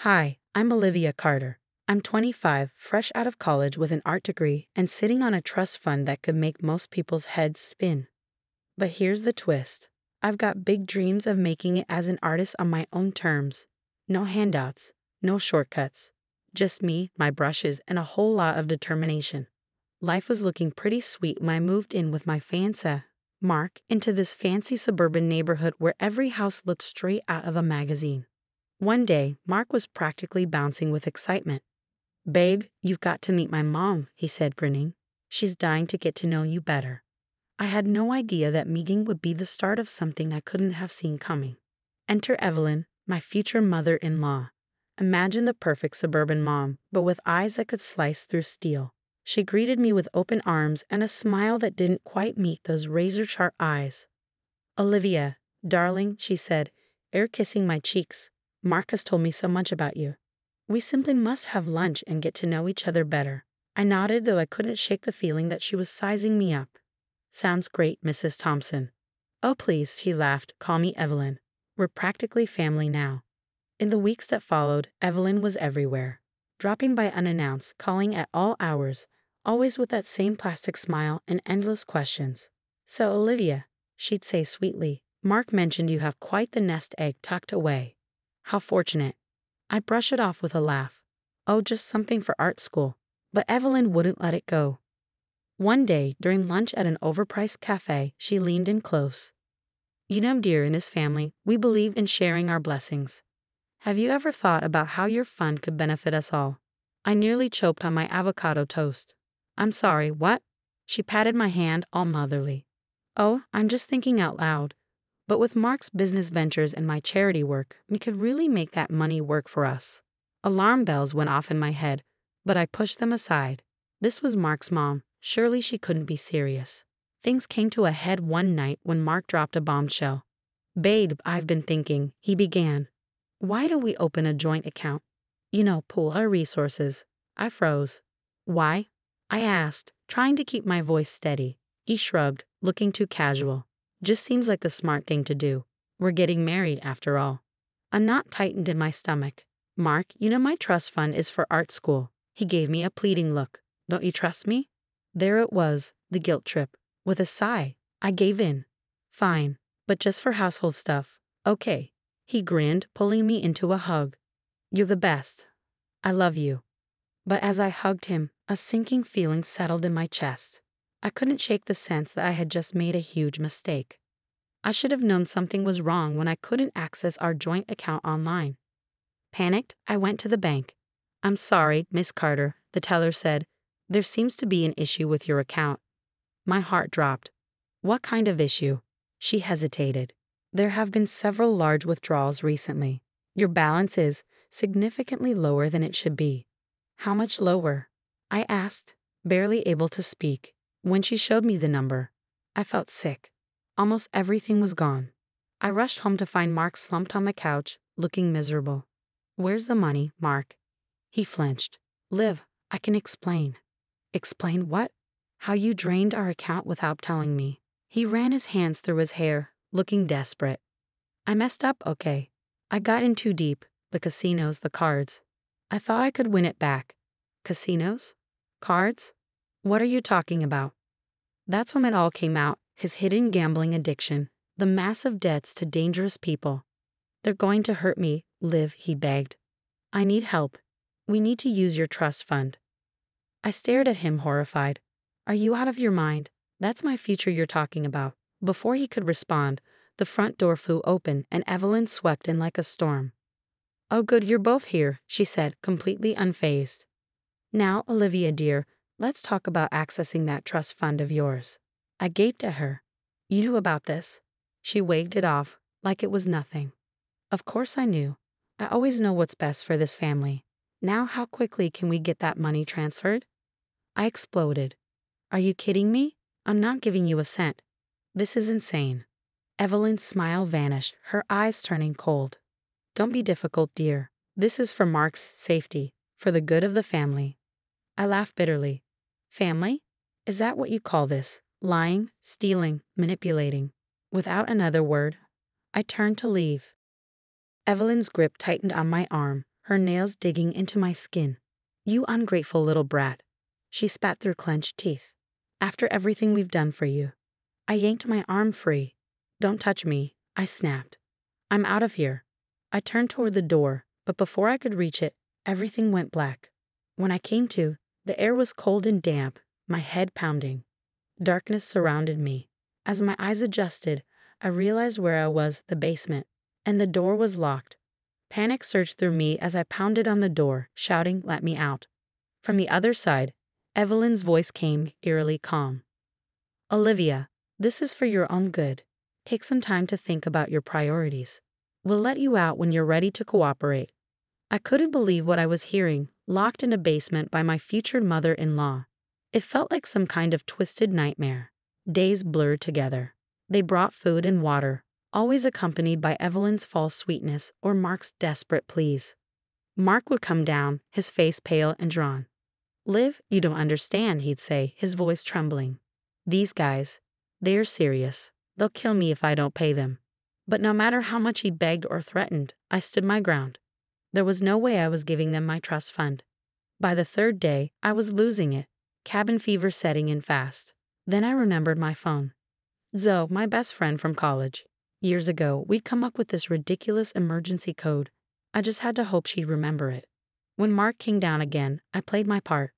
Hi, I'm Olivia Carter. I'm 25, fresh out of college with an art degree, and sitting on a trust fund that could make most people's heads spin. But here's the twist. I've got big dreams of making it as an artist on my own terms. No handouts, no shortcuts. Just me, my brushes, and a whole lot of determination. Life was looking pretty sweet when I moved in with my fiancé, Mark, into this fancy suburban neighborhood where every house looked straight out of a magazine. One day, Mark was practically bouncing with excitement. "Babe, you've got to meet my mom," he said, grinning. "She's dying to get to know you better." I had no idea that meeting would be the start of something I couldn't have seen coming. Enter Evelyn, my future mother-in-law. Imagine the perfect suburban mom, but with eyes that could slice through steel. She greeted me with open arms and a smile that didn't quite meet those razor-sharp eyes. "Olivia, darling," she said, air kissing my cheeks. "Mark has told me so much about you. We simply must have lunch and get to know each other better." I nodded, though I couldn't shake the feeling that she was sizing me up. "Sounds great, Mrs. Thompson." "Oh, please," she laughed, "call me Evelyn. We're practically family now." In the weeks that followed, Evelyn was everywhere, dropping by unannounced, calling at all hours, always with that same plastic smile and endless questions. "So, Olivia," she'd say sweetly, "Mark mentioned you have quite the nest egg tucked away. How fortunate." I'd brush it off with a laugh. "Oh, just something for art school." But Evelyn wouldn't let it go. One day, during lunch at an overpriced cafe, she leaned in close. "You know, dear, in this family, we believe in sharing our blessings. Have you ever thought about how your fund could benefit us all?" I nearly choked on my avocado toast. "I'm sorry, what?" She patted my hand, all motherly. "Oh, I'm just thinking out loud. But with Mark's business ventures and my charity work, we could really make that money work for us." Alarm bells went off in my head, but I pushed them aside. This was Mark's mom. Surely she couldn't be serious. Things came to a head one night when Mark dropped a bombshell. "Babe, I've been thinking," he began. "Why don't we open a joint account? Pool our resources." I froze. "Why?" I asked, trying to keep my voice steady. He shrugged, looking too casual. "Just seems like the smart thing to do. We're getting married, after all." A knot tightened in my stomach. "Mark, my trust fund is for art school." He gave me a pleading look. "Don't you trust me?" There it was, the guilt trip. With a sigh, I gave in. "Fine, but just for household stuff." "Okay." He grinned, pulling me into a hug. "You're the best. I love you." But as I hugged him, a sinking feeling settled in my chest. I couldn't shake the sense that I had just made a huge mistake. I should have known something was wrong when I couldn't access our joint account online. Panicked, I went to the bank. "I'm sorry, Miss Carter," the teller said. "There seems to be an issue with your account." My heart dropped. "What kind of issue?" She hesitated. "There have been several large withdrawals recently. Your balance is significantly lower than it should be." "How much lower?" I asked, barely able to speak. When she showed me the number, I felt sick. Almost everything was gone. I rushed home to find Mark slumped on the couch, looking miserable. "Where's the money, Mark?" He flinched. "Liv, I can explain." "Explain what?" "How you drained our account without telling me." He ran his hands through his hair, looking desperate. "I messed up, okay. I got in too deep. The casinos, the cards. I thought I could win it back." "Casinos? Cards? What are you talking about?" That's when it all came out, his hidden gambling addiction, the massive debts to dangerous people. "They're going to hurt me, Liv," he begged. "I need help. We need to use your trust fund." I stared at him, horrified. "Are you out of your mind? That's my future you're talking about." Before he could respond, the front door flew open and Evelyn swept in like a storm. "Oh good, you're both here," she said, completely unfazed. "Now, Olivia dear, let's talk about accessing that trust fund of yours." I gaped at her. "You knew about this?" She waved it off, like it was nothing. "Of course I knew. I always know what's best for this family. Now how quickly can we get that money transferred?" I exploded. "Are you kidding me? I'm not giving you a cent. This is insane." Evelyn's smile vanished, her eyes turning cold. "Don't be difficult, dear. This is for Mark's safety, for the good of the family." I laughed bitterly. "Family? Is that what you call this? Lying, stealing, manipulating?" Without another word, I turned to leave. Evelyn's grip tightened on my arm, her nails digging into my skin. "You ungrateful little brat," she spat through clenched teeth. "After everything we've done for you." I yanked my arm free. "Don't touch me," I snapped. "I'm out of here." I turned toward the door, but before I could reach it, everything went black. When I came to, the air was cold and damp, my head pounding. Darkness surrounded me. As my eyes adjusted, I realized where I was, the basement, and the door was locked. Panic surged through me as I pounded on the door, shouting, "Let me out." From the other side, Evelyn's voice came, eerily calm. "Olivia, this is for your own good. Take some time to think about your priorities. We'll let you out when you're ready to cooperate." I couldn't believe what I was hearing, locked in a basement by my future mother-in-law. It felt like some kind of twisted nightmare. Days blurred together. They brought food and water, always accompanied by Evelyn's false sweetness or Mark's desperate pleas. Mark would come down, his face pale and drawn. "Liv, you don't understand," he'd say, his voice trembling. "These guys, they're serious. They'll kill me if I don't pay them." But no matter how much he begged or threatened, I stood my ground. There was no way I was giving them my trust fund. By the third day, I was losing it, cabin fever setting in fast. Then I remembered my phone. Zoe, my best friend from college. Years ago, we'd come up with this ridiculous emergency code. I just had to hope she'd remember it. When Mark came down again, I played my part.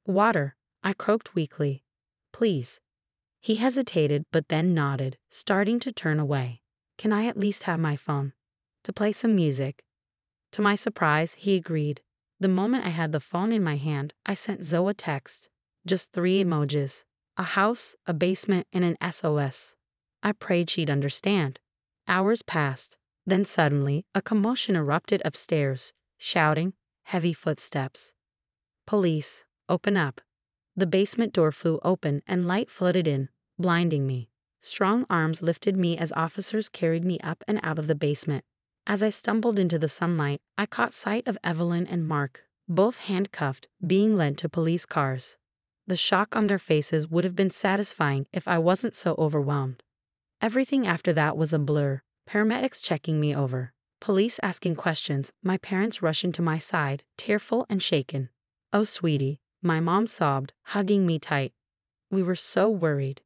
"Water," I croaked weakly. "Please." He hesitated but then nodded, starting to turn away. "Can I at least have my phone? To play some music?" To my surprise, he agreed. The moment I had the phone in my hand, I sent Zoe a text. Just 3 emojis. A house, a basement, and an SOS. I prayed she'd understand. Hours passed. Then suddenly, a commotion erupted upstairs. Shouting, heavy footsteps. "Police, open up." The basement door flew open and light flooded in, blinding me. Strong arms lifted me as officers carried me up and out of the basement. As I stumbled into the sunlight, I caught sight of Evelyn and Mark, both handcuffed, being led to police cars. The shock on their faces would have been satisfying if I wasn't so overwhelmed. Everything after that was a blur. Paramedics checking me over, police asking questions, my parents rushing to my side, tearful and shaken. "Oh, sweetie," my mom sobbed, hugging me tight. We were so worried.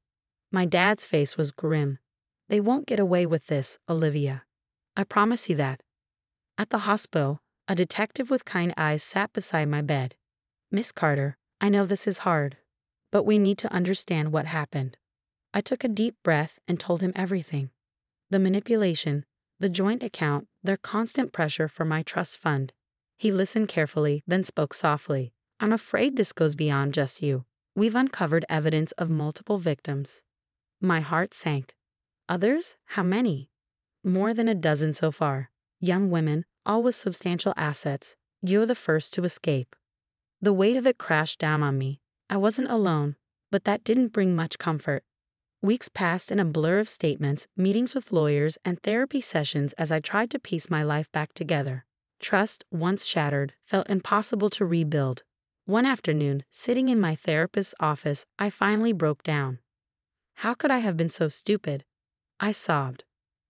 My dad's face was grim. "They won't get away with this, Olivia. I promise you that." At the hospital, a detective with kind eyes sat beside my bed. "Miss Carter, I know this is hard, but we need to understand what happened." I took a deep breath and told him everything. The manipulation, the joint account, their constant pressure for my trust fund. He listened carefully, then spoke softly. "I'm afraid this goes beyond just you. We've uncovered evidence of multiple victims." My heart sank. "Others? How many?" "More than a dozen so far. Young women, all with substantial assets. You're the first to escape." The weight of it crashed down on me. I wasn't alone, but that didn't bring much comfort. Weeks passed in a blur of statements, meetings with lawyers, and therapy sessions as I tried to piece my life back together. Trust, once shattered, felt impossible to rebuild. One afternoon, sitting in my therapist's office, I finally broke down. How could I have been so stupid? I sobbed.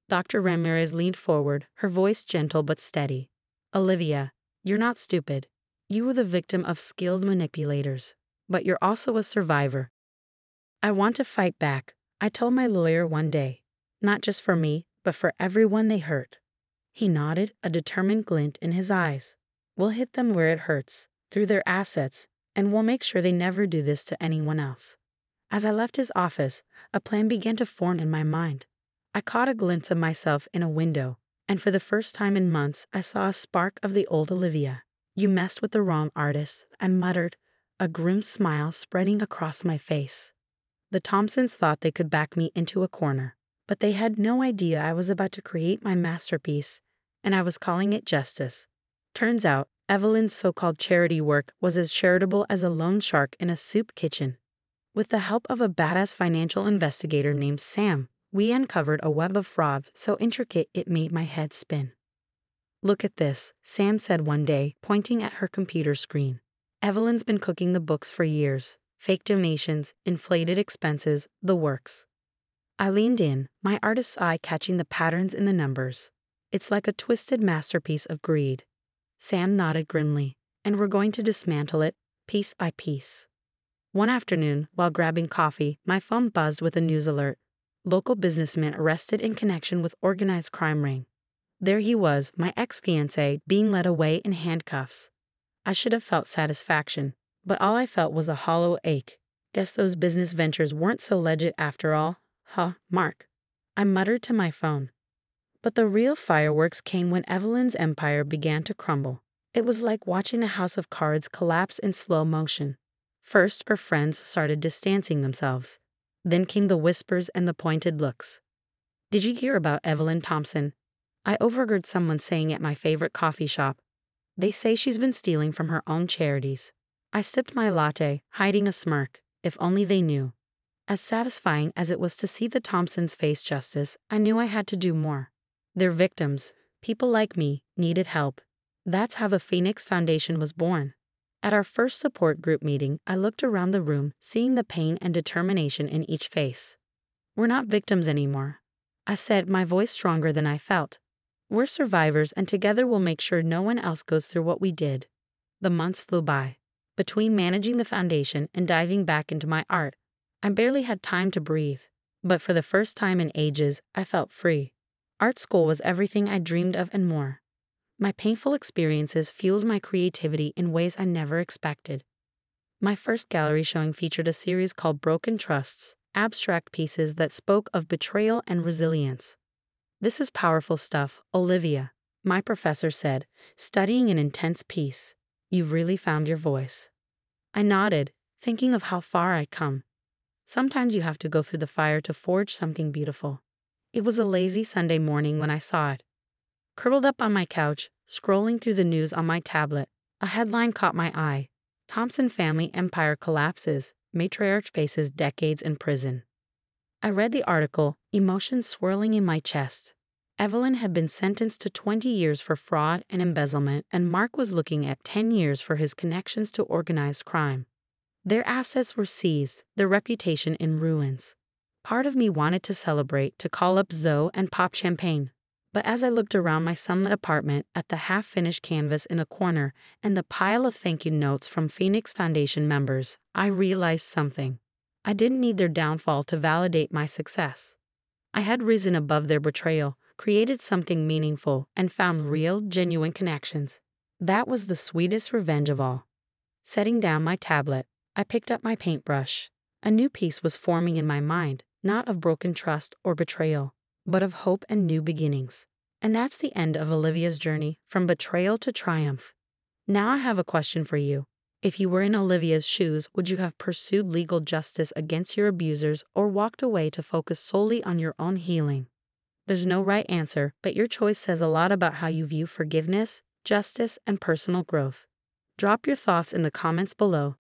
Dr. Ramirez leaned forward, her voice gentle but steady. "Olivia, you're not stupid. You were the victim of skilled manipulators, but you're also a survivor." "I want to fight back," I told my lawyer one day. "Not just for me, but for everyone they hurt." He nodded, a determined glint in his eyes. "We'll hit them where it hurts, through their assets, and we'll make sure they never do this to anyone else." As I left his office, a plan began to form in my mind. I caught a glimpse of myself in a window, and for the first time in months I saw a spark of the old Olivia. "You messed with the wrong artist," I muttered, a grim smile spreading across my face. The Thompsons thought they could back me into a corner, but they had no idea I was about to create my masterpiece, and I was calling it justice. Turns out, Evelyn's so-called charity work was as charitable as a loan shark in a soup kitchen. With the help of a badass financial investigator named Sam, we uncovered a web of fraud so intricate it made my head spin. "Look at this," Sam said one day, pointing at her computer screen. "Evelyn's been cooking the books for years. Fake donations, inflated expenses, the works." I leaned in, my artist's eye catching the patterns in the numbers. "It's like a twisted masterpiece of greed." Sam nodded grimly. And we're going to dismantle it, piece by piece. One afternoon, while grabbing coffee, my phone buzzed with a news alert. Local businessman arrested in connection with organized crime ring. There he was, my ex-fiancé, being led away in handcuffs. I should have felt satisfaction, but all I felt was a hollow ache. Guess those business ventures weren't so legit after all. Huh, Mark. I muttered to my phone. But the real fireworks came when Evelyn's empire began to crumble. It was like watching a house of cards collapse in slow motion. First, her friends started distancing themselves. Then came the whispers and the pointed looks. Did you hear about Evelyn Thompson? I overheard someone saying at my favorite coffee shop. They say she's been stealing from her own charities. I sipped my latte, hiding a smirk. If only they knew. As satisfying as it was to see the Thompsons face justice, I knew I had to do more. They're victims. People like me needed help. That's how the Phoenix Foundation was born. At our first support group meeting, I looked around the room, seeing the pain and determination in each face. We're not victims anymore. I said, my voice stronger than I felt. We're survivors, and together we'll make sure no one else goes through what we did. The months flew by. Between managing the foundation and diving back into my art, I barely had time to breathe. But for the first time in ages, I felt free. Art school was everything I dreamed of and more. My painful experiences fueled my creativity in ways I never expected. My first gallery showing featured a series called Broken Trusts, abstract pieces that spoke of betrayal and resilience. This is powerful stuff, Olivia, my professor said, studying an intense piece. You've really found your voice. I nodded, thinking of how far I'd come. Sometimes you have to go through the fire to forge something beautiful. It was a lazy Sunday morning when I saw it. Curled up on my couch, scrolling through the news on my tablet, a headline caught my eye. Thompson family empire collapses, matriarch faces decades in prison. I read the article, emotions swirling in my chest. Evelyn had been sentenced to 20 years for fraud and embezzlement, and Mark was looking at 10 years for his connections to organized crime. Their assets were seized, their reputation in ruins. Part of me wanted to celebrate, to call up Zoe and pop champagne. But as I looked around my sunlit apartment at the half-finished canvas in a corner and the pile of thank you notes from Phoenix Foundation members, I realized something. I didn't need their downfall to validate my success. I had risen above their betrayal, created something meaningful, and found real, genuine connections. That was the sweetest revenge of all. Setting down my tablet, I picked up my paintbrush. A new piece was forming in my mind, not of broken trust or betrayal, but of hope and new beginnings. And that's the end of Olivia's journey, from betrayal to triumph. Now I have a question for you. If you were in Olivia's shoes, would you have pursued legal justice against your abusers or walked away to focus solely on your own healing? There's no right answer, but your choice says a lot about how you view forgiveness, justice, and personal growth. Drop your thoughts in the comments below.